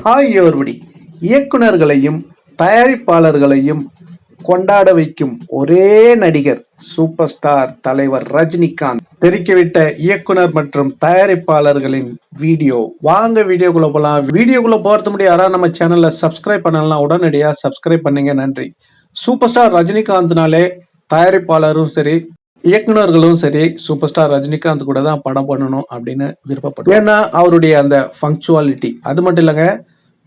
ஆகியோர்படி இயக்குனர்களையும் தயாரிப்பாளர்களையும் கொண்டாட வைக்கும் ஒரே நடிகர் சூப்பர் ஸ்டார் தலைவர் ரஜினிகாந்த். தெரிவிக்கவிட்ட இயக்குனர் மற்றும் தயாரிப்பாளர்களின் வீடியோ. வாங்க வீடியோக்குள்ள போலாம். வீடியோக்குள்ள போறது முடியும். யாராவது நம்ம சேனல்ல சப்ஸ்கிரைப் பண்ணலாம், உடனடியாக சப்ஸ்கிரைப் பண்ணுங்க. நன்றி. சூப்பர் ஸ்டார் ரஜினிகாந்த்னாலே தயாரிப்பாளரும் சரி இயக்குனர்களும் சரி சூப்பர் ஸ்டார் ரஜினிகாந்த் கூட தான் படம் பண்ணணும் அப்படின்னு விருப்பப்படும். ஏன்னா அவருடைய அந்த பங்க்சுவாலிட்டி. அது மட்டும் இல்லைங்க,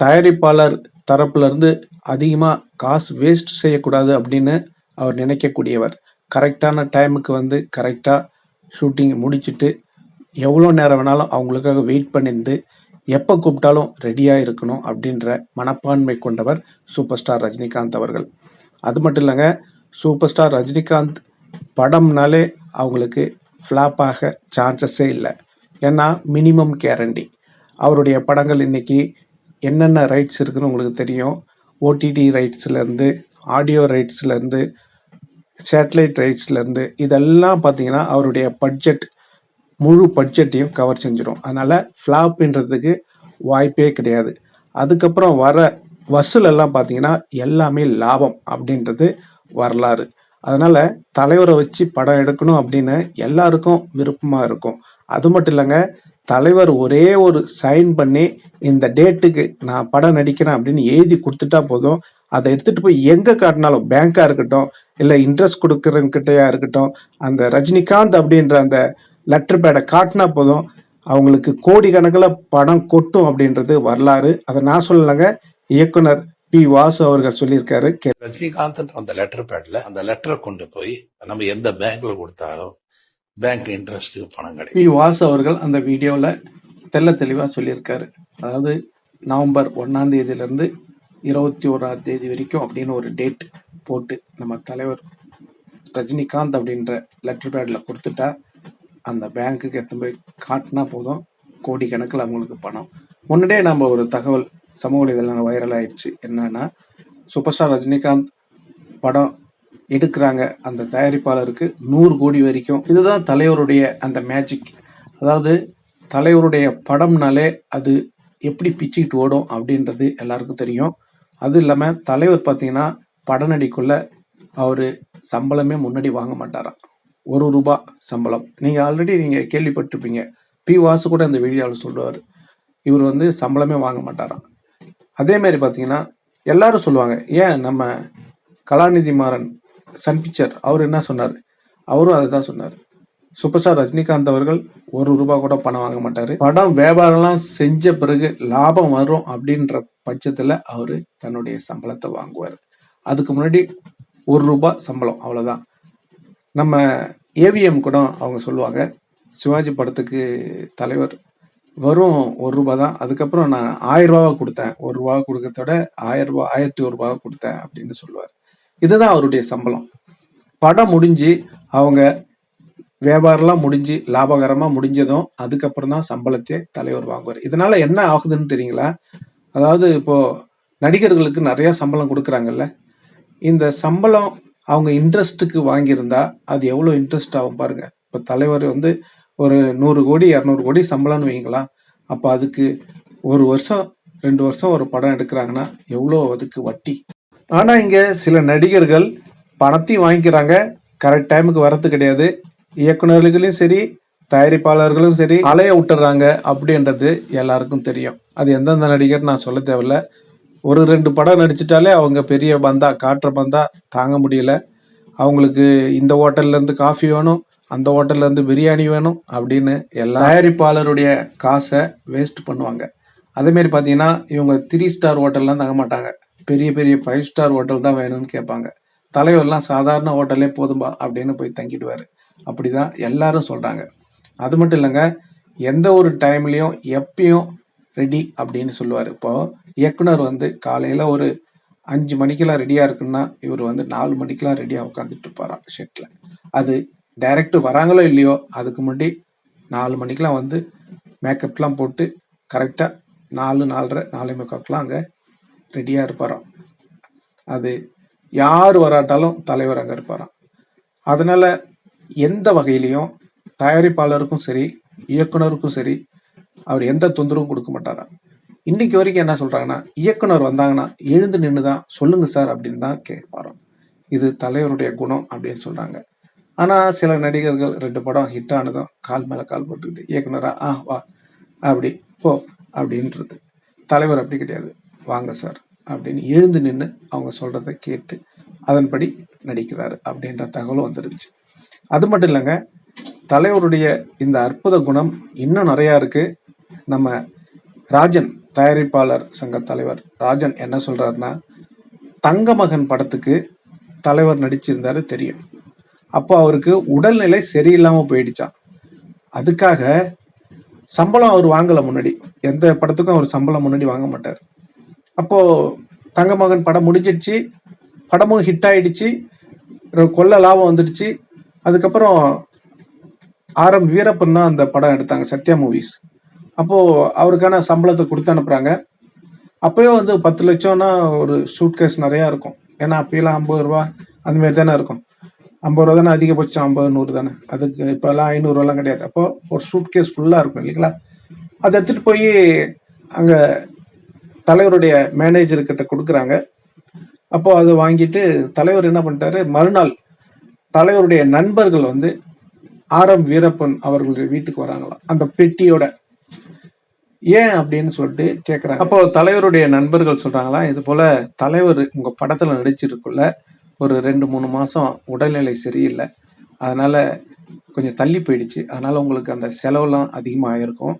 தயாரிப்பாளர் தரப்புல இருந்து அதிகமா காசு வேஸ்ட் செய்யக்கூடாது அப்படின்னு அவர் நினைக்கக்கூடியவர். கரெக்டான டைமுக்கு வந்து கரெக்டா ஷூட்டிங் முடிச்சுட்டு எவ்வளோ நேரம் வேணாலும் அவங்களுக்காக வெயிட் பண்ணிருந்து எப்போ கூப்பிட்டாலும் ரெடியாக இருக்கணும் அப்படின்ற மனப்பான்மை கொண்டவர் சூப்பர் ஸ்டார் ரஜினிகாந்த் அவர்கள். அது மட்டும் இல்லைங்க, சூப்பர் ஸ்டார் ரஜினிகாந்த் படம்னாலே அவங்களுக்கு ஃப்ளாப்பாக சான்சஸே இல்லை. ஏன்னா மினிமம் கேரண்டி. அவருடைய படங்கள் இன்னைக்கு என்னென்ன ரைட்ஸ் இருக்குன்னு உங்களுக்கு தெரியும். ஓடிடி ரைட்ஸ்லேருந்து, ஆடியோ ரைட்ஸ்லேருந்து, சேட்டலைட் ரைட்ஸ்லேருந்து இதெல்லாம் பார்த்தீங்கன்னா அவருடைய பட்ஜெட் முழு பட்ஜெட்டையும் கவர் செஞ்சிடும். அதனால் ஃப்ளாப்ன்றதுக்கு வாய்ப்பே கிடையாது. அதுக்கப்புறம் வர வசூல் எல்லாம் பார்த்தீங்கன்னா எல்லாமே லாபம் அப்படின்றது வரலாறு. அதனால தலைவரை வச்சு படம் எடுக்கணும் அப்படின்னு எல்லாருக்கும் விருப்பமா இருக்கும். அது மட்டும் இல்லைங்க, தலைவர் ஒரே ஒரு சைன் பண்ணி இந்த டேட்டுக்கு நான் படம் நடிக்கிறேன் அப்படின்னு எழுதி கொடுத்துட்டா போதும். அதை எடுத்துட்டு போய் எங்க காட்டினாலும், பேங்கா இருக்கட்டும் இல்லை இன்ட்ரெஸ்ட் கொடுக்குறவங்கிட்டயா இருக்கட்டும், அந்த ரஜினிகாந்த் அப்படின்ற அந்த லெட்டர் பேடை காட்டினா போதும் அவங்களுக்கு கோடி கணக்கில் படம் கொட்டும் அப்படின்றது வரலாறு. அதை நான் சொல்லலைங்க, இயக்குனர் பி. வாசு அவர்கள் சொல்லியிருக்காரு. ரஜினிகாந்த் அந்த லெட்டர் பேட்ல அந்த லெட்டரை கொண்டு போய் நம்ம எந்த பேங்க்ல கொடுத்தாலும் பேங்க் இன்ட்ரெஸ்ட் பணம் கிடைக்கும். பி. வாசு அவர்கள் அந்த வீடியோல தெளிவா சொல்லியிருக்காரு. அதாவது நவம்பர் 1ஆம் தேதியிலிருந்து 21ஆம் தேதி வரைக்கும் அப்படின்னு ஒரு டேட் போட்டு நம்ம தலைவர் ரஜினிகாந்த் அப்படின்ற லெட்டர் பேட்ல கொடுத்துட்டா அந்த பேங்க்குக்கு எடுத்து போய் காட்டினா போதும் கோடி கணக்கில் அவங்களுக்கு பணம். முன்னாடியே நம்ம ஒரு தகவல் சமூக வலைதளம் வைரல் ஆயிடுச்சு. என்னன்னா, சூப்பர் ஸ்டார் ரஜினிகாந்த் படம் எடுக்கிறாங்க, அந்த தயாரிப்பாளருக்கு 100 கோடி வரைக்கும். இதுதான் தலைவருடைய அந்த மேஜிக். அதாவது தலைவருடைய படம்னாலே அது எப்படி பிச்சுக்கிட்டு ஓடும் அப்படின்றது எல்லாருக்கும் தெரியும். அது இல்லாமல் தலைவர் பார்த்தீங்கன்னா படம் நடிக்குள்ள அவர் சம்பளமே முன்னாடி வாங்க மாட்டாராம். ₹1 சம்பளம். நீங்கள் ஆல்ரெடி நீங்கள் கேள்விப்பட்டிருப்பீங்க. பி. வாசு கூட அந்த வீடியோவில் சொல்லுவார், இவர் வந்து சம்பளமே வாங்க மாட்டாராம். அதே மாதிரி பார்த்தீங்கன்னா எல்லாரும் சொல்லுவாங்க. ஏன் நம்ம கலாநிதி மாறன் சன் பிக்சர் அவர் என்ன சொன்னார்? அவரும் அதை தான் சொன்னார். சூப்பர் ஸ்டார் ரஜினிகாந்த் அவர்கள் ₹1 கூட பணம் வாங்க மாட்டார். படம் வியாபாரம்லாம் செஞ்ச பிறகு லாபம் வரும் அப்படின்ற பட்சத்தில் அவர் தன்னுடைய சம்பளத்தை வாங்குவார். அதுக்கு முன்னாடி ₹1 சம்பளம், அவ்வளோதான். நம்ம ஏவிஎம் கூட அவங்க சொல்லுவாங்க, சிவாஜி படத்துக்கு தலைவர் வரும் ₹1 தான், அதுக்கப்புறம் நான் ₹1000 கொடுத்தேன், ₹1 கொடுக்கறதோட ₹1001 கொடுத்தேன் அப்படின்னு சொல்லுவார். இதுதான் அவருடைய சம்பளம். படம் முடிஞ்சு அவங்க வியாபாரம்லாம் முடிஞ்சு லாபகரமாக முடிஞ்சதும் அதுக்கப்புறம் தான் சம்பளத்தை தலைவர் வாங்குவார். இதனால என்ன ஆகுதுன்னு தெரியுங்களா? அதாவது இப்போ நடிகர்களுக்கு நிறைய சம்பளம் கொடுக்குறாங்கல்ல, இந்த சம்பளம் அவங்க இன்ட்ரெஸ்ட்டுக்கு வாங்கியிருந்தா அது எவ்வளோ இன்ட்ரெஸ்ட் ஆகும் பாருங்க. இப்போ தலைவர் வந்து ஒரு 100 கோடி 200 கோடி சம்பளம்னு வைங்களா, அப்போ அதுக்கு 1 வருஷம் 2 வருஷம் ஒரு படம் எடுக்கிறாங்கன்னா எவ்வளோ அதுக்கு வட்டி. ஆனால் இங்கே சில நடிகர்கள் பணத்தையும் வாங்கிக்கிறாங்க, கரெக்ட் டைமுக்கு வரது கிடையாது. இயக்குநர்களையும் சரி தயாரிப்பாளர்களும் சரி அலைய விட்டுறாங்க அப்படின்றது எல்லாருக்கும் தெரியும். அது எந்தெந்த நடிகர் நான் சொல்ல தேவையில்ல. ஒரு 2 படம் நடிச்சிட்டாலே அவங்க பெரிய பந்தா, காட்டுற பந்தா தாங்க முடியல. அவங்களுக்கு இந்த ஹோட்டல்லேருந்து காஃபி வேணும், அந்த ஹோட்டல்லேருந்து பிரியாணி வேணும் அப்படின்னு எல்லா தயாரிப்பாளருடைய காசை வேஸ்ட் பண்ணுவாங்க. அதேமாரி பார்த்தீங்கன்னா இவங்க 3 ஸ்டார் ஹோட்டல்லாம் தங்க மாட்டாங்க, பெரிய பெரிய 5 ஸ்டார் ஹோட்டல் தான் வேணும்னு கேட்பாங்க. தலைவர்லாம் சாதாரண ஹோட்டலே போதும்பா அப்படின்னு போய் தங்கிடுவார். அப்படிதான் எல்லாரும் சொல்கிறாங்க. அது மட்டும் இல்லைங்க, எந்த ஒரு டைம்லையும் எப்பயும் ரெடி அப்படின்னு சொல்லுவார். இப்போது இயக்குனர் வந்து காலையில் ஒரு 5 மணிக்கெல்லாம் ரெடியாக இருக்குன்னா இவர் வந்து 4 மணிக்கெல்லாம் ரெடியாக உட்காந்துட்டு இருப்பாராம் ஷெட்டில். அது டைரக்டர் வராங்களோ இல்லையோ அதுக்கு முன்னாடி 4 மணிக்கெலாம் வந்து மேக்கப்லாம் போட்டு கரெக்டாக 4, 4:30, 4:45 அங்கே ரெடியாக இருப்பாராம். அது யார் வராட்டாலும் தலைவர் அங்கே இருப்பாராம். அதனால் எந்த வகையிலையும் தயாரிப்பாளருக்கும் சரி இயக்குனருக்கும் சரி அவர் எந்த தொந்தரவும் கொடுக்க மாட்டாராம். இன்னைக்கு வரைக்கும் என்ன சொல்றாங்கன்னா, இயக்குனர் வந்தாங்கன்னா எழுந்து நின்று தான் சொல்லுங்க சார் அப்படின்னு தான் கேட்பாராம். இது தலைவருடைய குணம் அப்படின்னு சொல்றாங்க. ஆனா சில நடிகர்கள் 2 படம் ஹிட் ஆனதும் கால் மேல கால் போட்டுக்கிட்டு இயக்குனரா வா அப்படி போ அப்படின்றது. தலைவர் அப்படி கிடையாது. வாங்க சார் அப்படின்னு எழுந்து நின்று அவங்க சொல்றதை கேட்டு அதன்படி நடிக்கிறாரு அப்படின்ற தகவலும் வந்துருச்சு. அது மட்டும் இல்லைங்க, தலைவருடைய இந்த அற்புத குணம் இன்னும் நிறையா இருக்கு. நம்ம ராஜன் தயாரிப்பாளர் சங்க தலைவர் ராஜன் என்ன சொல்றாருன்னா, தங்கமகன் படத்துக்கு தலைவர் நடிச்சிருந்தாரு தெரியும். அப்போ அவருக்கு உடல்நிலை சரியில்லாம போயிடுச்சான். அதுக்காக சம்பளம் அவர் வாங்கல முன்னாடி. எந்த படத்துக்கும் அவர் சம்பளம் முன்னாடி வாங்க மாட்டார். அப்போ தங்கமகன் படம் முடிஞ்சிடுச்சு, படமும் ஹிட் ஆயிடுச்சு, கொள்ள லாபம் வந்துடுச்சு. அதுக்கப்புறம் ஆர்.எம். வீரப்பன் தான் அந்த படம் எடுத்தாங்க, சத்யா மூவிஸ். அப்போ அவருக்கான சம்பளத்தை கொடுத்து அனுப்புறாங்க. அப்பயே 10 லட்சம்னா ஒரு சூட்கேஸ் நிறையா இருக்கும். ஏன்னா அப்பயெல்லாம் 50 ரூபா அந்த மாதிரி தானே இருக்கும். 50 ரூபா தானே அதிகபட்சம், 50 100 தானே. அதுக்கு இப்போல்லாம் 500 ரூபாலாம் கிடையாது. அப்போ ஒரு சூட்கேஸ் ஃபுல்லாக இருக்கும் இல்லைங்களா? அதை எடுத்துட்டு போய் அங்கே தலைவருடைய மேனேஜர்கிட்ட கொடுக்குறாங்க. அப்போ அதை வாங்கிட்டு தலைவர் என்ன பண்ணிட்டாரு, மறுநாள் தலைவருடைய நண்பர்கள் ஆர்.எம். வீரப்பன் அவர்களுடைய வீட்டுக்கு வராங்களாம் அந்த பெட்டியோட. ஏன் அப்படின்னு சொல்லிட்டு கேட்குறாங்க. அப்போ தலைவருடைய நண்பர்கள் சொல்றாங்களா, இது போல தலைவர் உங்க படத்துல நடிச்சிருக்குள்ள ஒரு 2-3 மாசம் உடல்நிலை சரியில்லை, அதனால கொஞ்சம் தள்ளி போயிடுச்சு, அதனால உங்களுக்கு அந்த செலவுலாம் அதிகமாக இருக்கும்,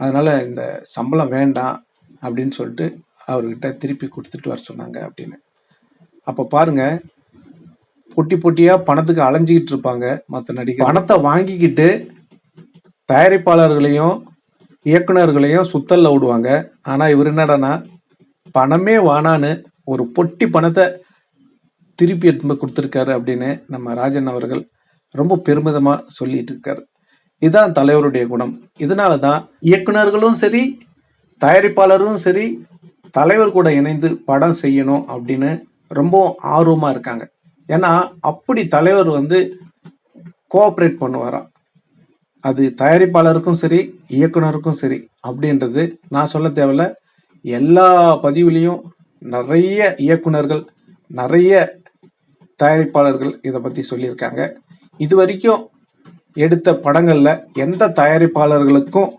அதனால இந்த சம்பளம் வேண்டாம் அப்படின்னு சொல்லிட்டு அவர்கிட்ட திருப்பி கொடுத்துட்டு வர சொன்னாங்க அப்படின்னு. அப்போ பாருங்க, பொட்டி பொட்டியா பணத்துக்கு அலைஞ்சிக்கிட்டு இருப்பாங்க மற்ற நடிகர். பணத்தை வாங்கிக்கிட்டு தயாரிப்பாளர்களையும் இயக்குனர்களையும் சுத்தல்ல விடுவாங்க. ஆனா இவர் என்னடானா, பணமே வானான்னு ஒரு பொட்டி பணத்தை திருப்பி எடுத்து போய் கொடுத்துருக்காரு அப்படின்னு நம்ம ராஜன் அவர்கள் ரொம்ப பெருமிதமா சொல்லிட்டு இருக்காரு. இதுதான் தலைவருடைய குணம். இதனால தான் இயக்குனர்களும் சரி தயாரிப்பாளரும் சரி தலைவர் கூட இணைந்து படம் செய்யணும் அப்படின்னு ரொம்ப ஆர்வமா இருக்காங்க. ஏன்னா அப்படி தலைவர் கோஆப்ரேட் பண்ணுவாராம். அது தயாரிப்பாளருக்கும் சரி இயக்குனருக்கும் சரி அப்படின்றது நான் சொல்ல தேவையில்ல. எல்லா பதிவுலையும் நிறைய இயக்குனர்கள் நிறைய தயாரிப்பாளர்கள் இதை பற்றி சொல்லியிருக்காங்க. இது வரைக்கும் எடுத்த படங்கள்ல எந்த தயாரிப்பாளர்களுக்கும்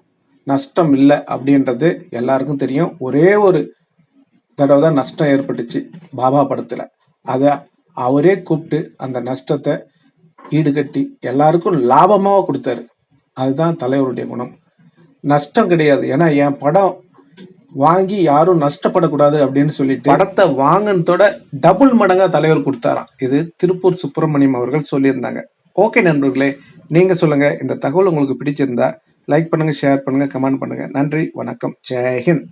நஷ்டம் இல்லை அப்படின்றது எல்லாருக்கும் தெரியும். ஒரே ஒரு தடவை தான் நஷ்டம் ஏற்பட்டுச்சு பாபா படத்துல. அதை அவரே கூப்பிட்டு அந்த நஷ்டத்தை ஈடுகட்டி எல்லாருக்கும் லாபமாக கொடுத்தாரு. அதுதான் தலைவருடைய குணம். நஷ்டம் கிடையாது. ஏன்னா என் படம் வாங்கி யாரும் நஷ்டப்படக்கூடாது அப்படின்னு சொல்லிட்டு படத்தை வாங்கினதோட டபுள் மடங்கா தலைவர் கொடுத்தாராம். இது திருப்பூர் சுப்பிரமணியம் அவர்கள் சொல்லியிருந்தாங்க. ஓகே நண்பர்களே, நீங்க சொல்லுங்க, இந்த தகவல் உங்களுக்கு பிடிச்சிருந்தா லைக் பண்ணுங்க, ஷேர் பண்ணுங்க, கமெண்ட் பண்ணுங்க. நன்றி, வணக்கம், ஜெய் ஹிந்த்.